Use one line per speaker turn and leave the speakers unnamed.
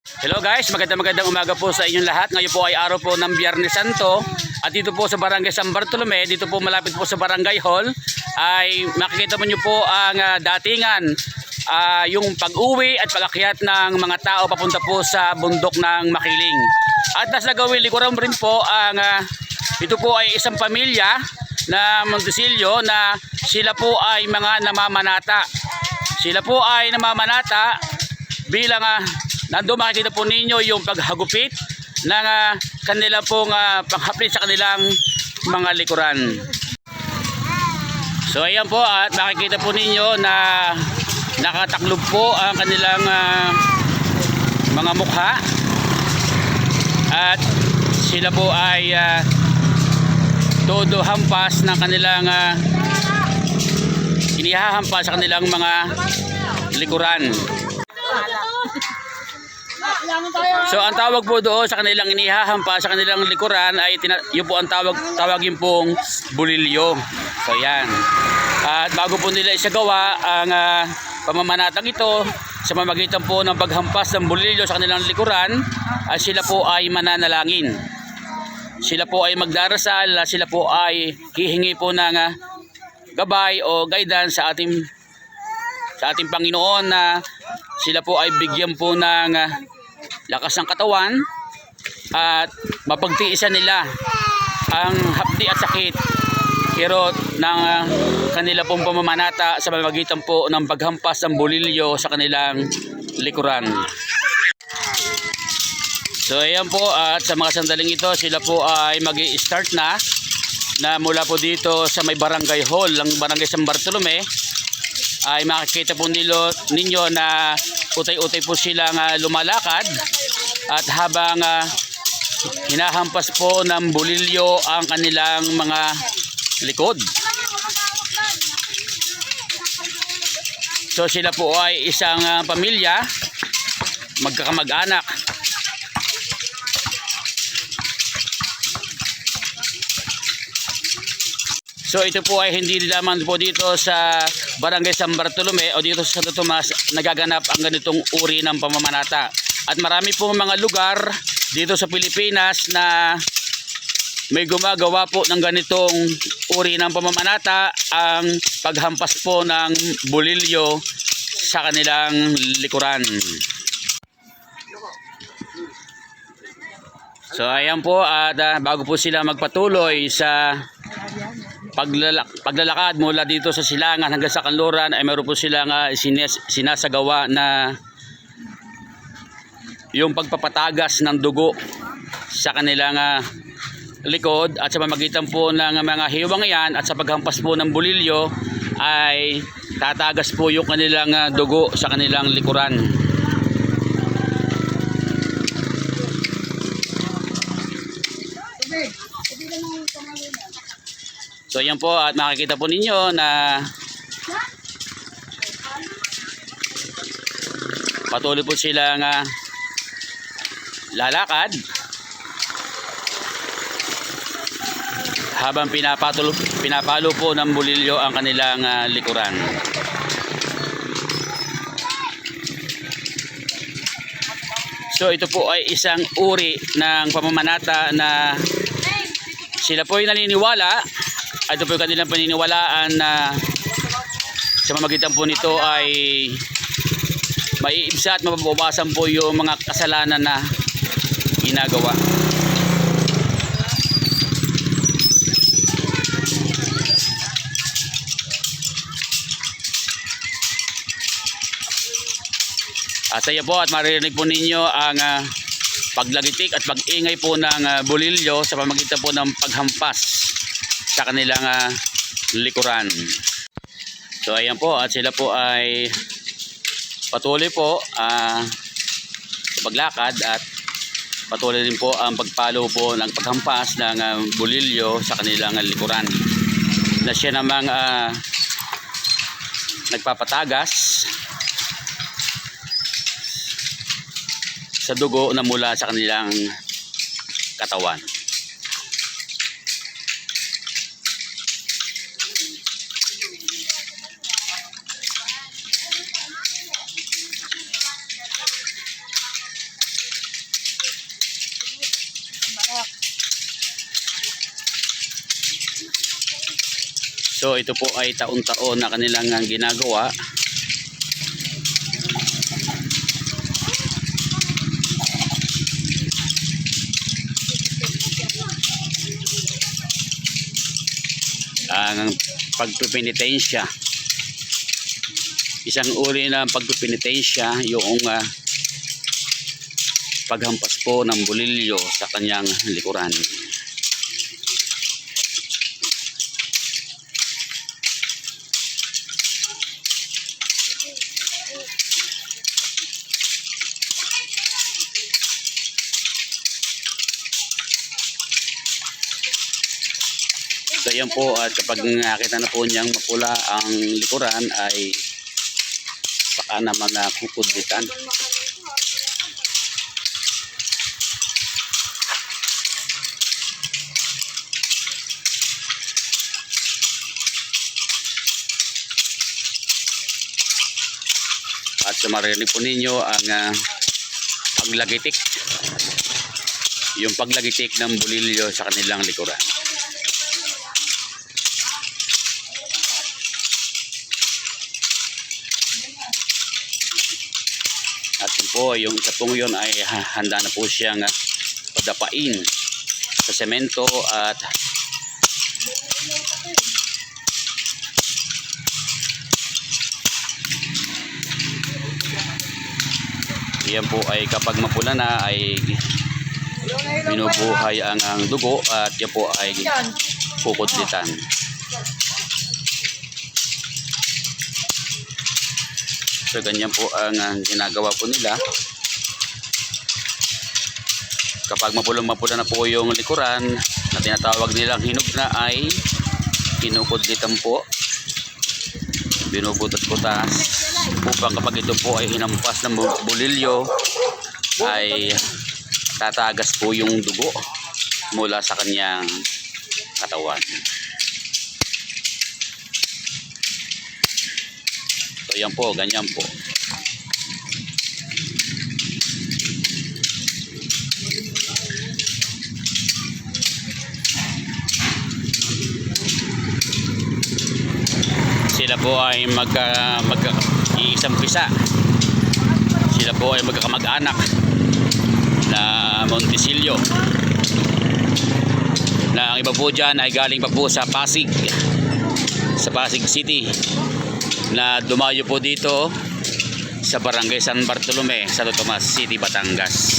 Hello guys, magandang umaga po sa inyong lahat. Ngayon po ay araw po ng Biyernes Santo at dito po sa Barangay San Bartolome, dito po malapit po sa Barangay Hall ay makikita mo nyo po ang datingan, yung pag-uwi at pag-akyat ng mga tao papunta po sa bundok ng Makiling. At nasa gawin likuran rin po ang ito po ay isang pamilya na Montesillo na sila po ay mga namamanata. Sila po ay namamanata bilang nandoon makikita po ninyo yung paghagupit ng kanila pong panghaplit sa kanilang mga likuran. So ayan po at makikita po ninyo na nakataklob po ang kanilang mga mukha. At sila po ay todo hampas ng kanilang inihahampas sa kanilang mga likuran. So ang tawag po doon sa kanilang inihahampas sa kanilang likuran ay yun po ang tawagin pong bulilyo. So yan. At bago po nila isagawa ang pamamanatang ito sa pamamagitan po ng paghampas ng bulilyo sa kanilang likuran, ay sila po ay mananalangin. Sila po ay magdarasal, sila po ay hihingi po ng gabay o guidance sa ating Panginoon na sila po ay bigyan po ng lakas ng katawan at mapagtiisan nila ang hapdi at sakit kirot ng kanila pong pamamanata sa pamamagitan po ng paghampas ng bulilyo sa kanilang likuran. So ayan po at sa mga sandaling ito sila po ay mag-i-start na mula po dito sa may Barangay Hall ng Barangay San Bartolome. Ay makikita po ninyo na utay-utay po silang lumalakad at habang hinahampas po ng bulilyo ang kanilang mga likod. So sila po ay isang pamilya, magkakamag-anak. So ito po ay hindi lamang po dito sa Barangay San Bartolome o dito sa Santo Tomas nagaganap ang ganitong uri ng pamamanata. At marami pong mga lugar dito sa Pilipinas na may gumagawa po ng ganitong uri ng pamamanata, ang paghampas po ng bulilyo sa kanilang likuran. So ayan po at bago po sila magpatuloy sa paglalakad mula dito sa Silangan hanggang sa Kanluran ay meron po silang sinasagawa na yung pagpapatagas ng dugo sa kanilang likod at sa pamamagitan po ng mga hiwang yan at sa paghampas po ng bulilyo ay tatagas po yung kanilang dugo sa kanilang likuran. So yan po at makikita po ninyo na patuloy po silang lalakad habang pinapalo po ng bulilyo ang kanilang likuran. So ito po ay isang uri ng pamamanata na sila po ay naniniwala. Ito po yung kanilang paniniwalaan na sa pamamagitan po nito ay maiibsa at mababawasan po yung mga kasalanan na ginagawa. At saya po at maririnig po ninyo ang paglagitik at pag-ingay po ng bulilyo sa pamamagitan po ng paghampas sa kanilang likuran. So ayan po at sila po ay patuloy po sa paglakad at patuloy din po ang pagpalo po ng paghampas ng bulilyo sa kanilang likuran. Na siya namang nagpapatagas sa dugo na mula sa kanilang katawan. So ito po ay taon-taon na kanilang ginagawa. Ang pagpipinitensya. Isang uri ng pagpipinitensya yung paghampas po ng bolilyo sa kanyang likuran. So yan po, at kapag nakita na po niyang mapula ang likuran ay saka naman kukudlitan. At marinig po ninyo ang paglagitik, yung paglagitik ng bolilyo sa kanilang likuran. At yun po, yung isa pong yun ay handa na po siyang padapain sa semento at yan po ay kapag mapula na ay binubuhay ang dugo at yan po ay kukudlitan. So ganyan po ang ginagawa po nila. Kapag mapula na po yung likuran na tinatawag nilang hinog na ay kinukudlitan po. Binubutas-butas upang kapag ito po ay hinampas ng bolilyo ay tatagas po yung dugo mula sa kanyang katawan. So yan po, ganyan po. Sila po ay iisang pisa. Sila po ay magkakamag-anak na Montesilio. Na ang iba po dyan ay galing pa po sa Pasig City, na dumayo po dito sa Barangay San Bartolome, Santo Tomas City, Batangas.